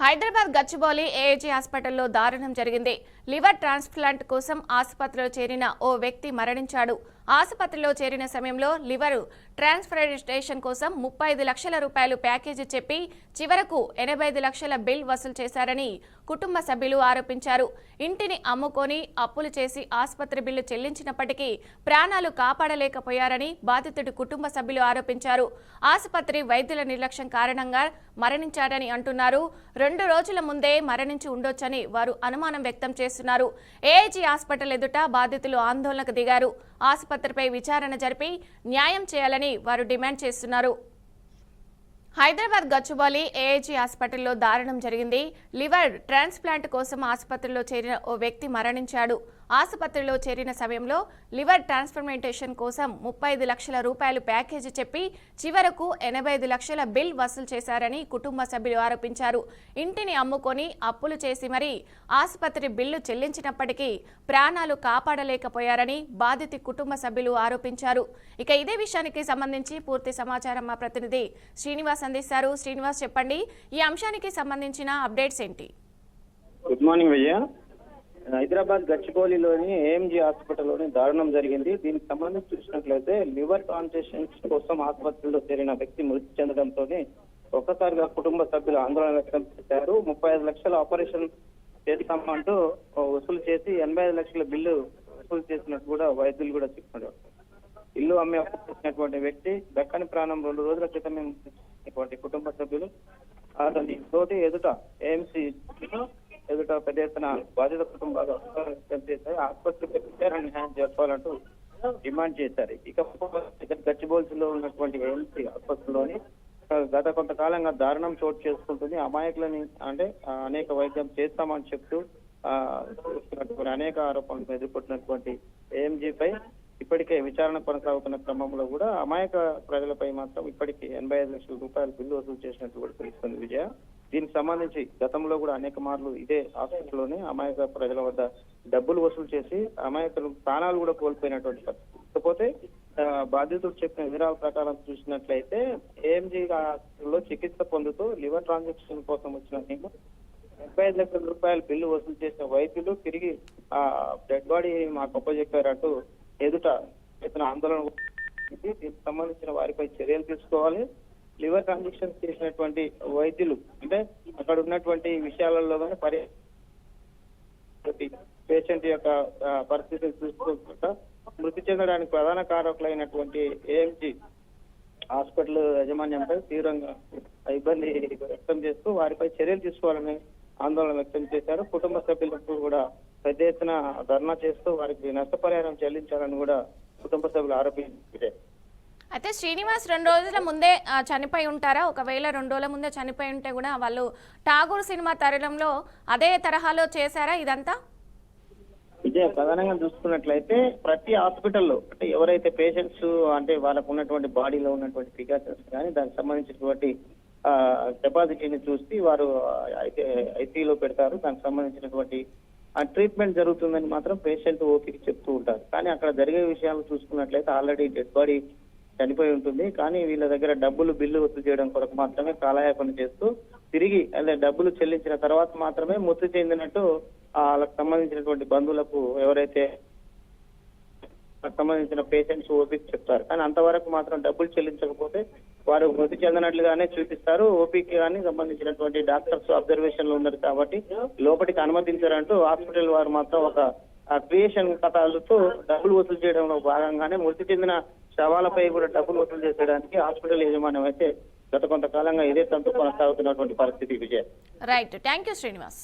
Hyderabad Gachibowli AAG హాస్పిటల్లో దారుణం జరిగింది. లివర్ ట్రాన్స్ప్లాంట్ కోసం ఆసుపత్రిలో చేరిన ఓ వ్యక్తి మరణించాడు. ఆసుపత్రిలో చేరిన సమయంలో లివర్ ట్రాన్స్ప్లాంటేషన్ కోసం 35 లక్షల రూపాయలు ప్యాకేజీ చెప్పి చివరకు 85 లక్షల బిల్ వసూలు చేశారని కుటుంబ సభ్యులు ఆరోపించారు. ఇంటిని అమ్ముకొని అప్పులు చేసి ఆసుపత్రి బిల్లు చెల్లించినప్పటికీ ప్రాణాలు కాపాడలేకపోయారని బాధితుడి కుటుంబ సభ్యులు ఆరోపించారు. ఆసుపత్రి వైద్యుల నిర్లక్ష్యం కారణంగా మరణించారని అంటున్నారు. 2 రోజుల ముందే మరణించి ఉండొచ్చని వారు అనుమానం వ్యక్తం చేస్తున్నారు. ఏఐజీ హాస్పిటల్ ఎదుట బాధితులు ఆందోళనకు దిగారు. ఆసుపత్రిపై విచారణ జరిపి న్యాయం చేయాలని వారు డిమాండ్ చేస్తున్నారు. హైదరాబాద్ గచ్చిబౌలి ఏఐజీ హాస్పిటల్లో దారుణం జరిగింది. లివర్ ట్రాన్స్ప్లాంట్ కోసం ఆసుపత్రిలో చేరిన ఓ వ్యక్తి మరణించాడు. ఆసుపత్రిలో చేరిన సమయంలో లివర్ ట్రాన్స్ప్లాంటేషన్ కోసం 35 లక్షల రూపాయలు ప్యాకేజీ చెప్పి చివరకు 85 లక్షల బిల్ వసూలు చేశారని కుటుంబ సభ్యులు ఆరోపించారు. ఇంటిని అమ్ముకొని అప్పులు చేసి మరీ ఆసుపత్రి బిల్లు చెల్లించినప్పటికీ ప్రాణాలు కాపాడలేకపోయారని బాధిత కుటుంబ సభ్యులు ఆరోపించారు. ఇక ఇదే విషయానికి సంబంధించి పూర్తి సమాచారం మా ప్రతినిధి శ్రీనివాస్ అందిస్తారు. శ్రీనివాస్, చెప్పండి, ఈ అంశానికి సంబంధించిన అప్డేట్స్ ఏంటి? గుడ్ మార్నింగ్ విజయ. హైదరాబాద్ గచ్చిబౌలిలోని ఏఎంజీ హాస్పిటల్లోని దారుణం జరిగింది. దీనికి సంబంధించి చూసినట్లయితే లివర్ ట్రాన్స్ప్లాంటేషన్ కోసం ఆసుపత్రిలో చేరిన వ్యక్తి మృతి చెందడంతో ఒక్కసారిగా కుటుంబ సభ్యులు ఆందోళన వ్యక్తం చేశారు. 35 లక్షల ఆపరేషన్ చేస్తామంటూ వసూలు చేసి 85 లక్షల బిల్లు వసూలు చేసినట్టు కూడా వైద్యులు కూడా చెప్పారు. ఇల్లు అమ్మే చేసినటువంటి వ్యక్తి దక్కని ప్రాణం 2 రోజుల క్రితమే కుటుంబ సభ్యులు అతని తోటి ఎదుట ఏఎంసీ ఎదుట పెద్ద ఎత్తున బాధిత కుటుంబాలు వ్యక్తం చేశారు. ఆసుపత్రికి న్యాయం చేసుకోవాలంటూ డిమాండ్ చేశారు. ఇక గచ్చిబౌలిలో ఉన్నటువంటి ఏఎంసీ ఆసుపత్రిలోని గత కొంతకాలంగా దారుణం చోటు చేసుకుంటుంది. అమాయకులని అంటే అనేక వైద్యం చేస్తామని చెప్తూ అనేక ఆరోపణలు ఎదుర్కొంటున్నటువంటి ఏఎంజీపై ఇప్పటికే విచారణ కొనసాగుతున్న క్రమంలో కూడా అమాయక ప్రజలపై మాత్రం ఇప్పటికీ 85 లక్షల రూపాయల బిల్లు వసూలు చేసినట్టు కూడా తెలుస్తుంది విజయ. దీనికి సంబంధించి గతంలో కూడా అనేక మార్లు ఇదే హాస్పిటల్లోనే అమాయక ప్రజల వద్ద డబ్బులు వసూలు చేసి అమాయకులు ప్రాణాలు కూడా కోల్పోయినటువంటి పరిస్థితి. కాకపోతే బాధితుడు చెప్పిన వివరాల ప్రకారం చూసినట్లయితే ఏఎంజీ హాస్పిటల్లో చికిత్స పొందుతూ లివర్ ట్రాన్సాక్షన్ కోసం వచ్చిన 75 లక్షల రూపాయల బిల్లు వసూలు చేసిన వైద్యులు తిరిగి ఆ డెడ్ బాడీ మాకు అప్పచెప్పారంటూ ఎదుట ఇతను ఆందోళన. దీనికి సంబంధించిన వారిపై చర్యలు తీసుకోవాలి. లివర్ ట్రాన్సాక్షన్ చేసినటువంటి వైద్యులు అంటే అక్కడ ఉన్నటువంటి విషయాలలో పేషెంట్ యొక్క పరిస్థితిని చూసుకుంటా మృతి చెందడానికి ప్రధాన కారకులైనటువంటి ఏఎంజీ హాస్పిటల్ యాజమాన్యంపై తీవ్రంగా ఇబ్బంది వ్యక్తం చేస్తూ వారిపై చర్యలు తీసుకోవాలని ఆందోళన వ్యక్తం చేశారు. కుటుంబ సభ్యులకు కూడా పెద్ద ఎత్తున ధర్నా చేస్తూ వారికి నష్టపరిహారం చెల్లించాలని కూడా కుటుంబ సభ్యులు ఆరోపించారు. అయితే శ్రీనివాస్, 2 రోజుల ముందే చనిపోయి ఉంటారా? ఒకవేళ 2 రోజుల ముందే చనిపోయి ఉంటే కూడా వాళ్ళు ఠాగూర్ సినిమా తరుణంలో అదే తరహాలో చేశారా ఇదంతా? విజయ, ప్రధానంగా చూసుకున్నట్లయితే ప్రతి హాస్పిటల్లో అంటే ఎవరైతే పేషెంట్స్ అంటే వాళ్ళకు ఉన్నటువంటి బాడీలో ఉన్నటువంటి ఫిగర్స్ కానీ దానికి సంబంధించినటువంటి కెపాసిటీని చూసి వారు ఐసీయూలో పెడతారు. దానికి సంబంధించినటువంటి ట్రీట్మెంట్ జరుగుతుందని మాత్రం పేషెంట్ ఓపీకి చెప్తూ ఉంటారు. కానీ అక్కడ జరిగే విషయాలు చూసుకున్నట్లయితే ఆల్రెడీ డెడ్ బాడీ చనిపోయి ఉంటుంది. కానీ వీళ్ళ దగ్గర బిల్లు వసూలు చేయడం కొరకు మాత్రమే కాలయాపన చేస్తూ తిరిగి అదే డబ్బులు చెల్లించిన తర్వాత మాత్రమే మృతి చెందినట్టు వాళ్ళకి సంబంధించినటువంటి బంధువులకు ఎవరైతే సంబంధించిన పేషెంట్స్ ఓపీకి చెప్తారు. కానీ అంతవరకు మాత్రం డబ్బులు చెల్లించకపోతే వారు మృతి చెందినట్లుగానే చూపిస్తారు. ఓపీకి కానీ సంబంధించినటువంటి డాక్టర్స్ అబ్జర్వేషన్ లో ఉన్నారు కాబట్టి లోపలికి అనుమతించారంటూ హాస్పిటల్ వారు మాత్రం ఒక క్రియేషన్ కథలతో డబ్బులు వసూలు చేయడంలో భాగంగానే మృతి చెందిన శవాలపై కూడా డబ్బులు వసూలు చేసేయడానికి హాస్పిటల్ యాజమాన్యం అయితే గత కొంతకాలంగా ఇదే తంతు కొనసాగుతున్నటువంటి పరిస్థితి Vijay. Right, thank you Srinivas.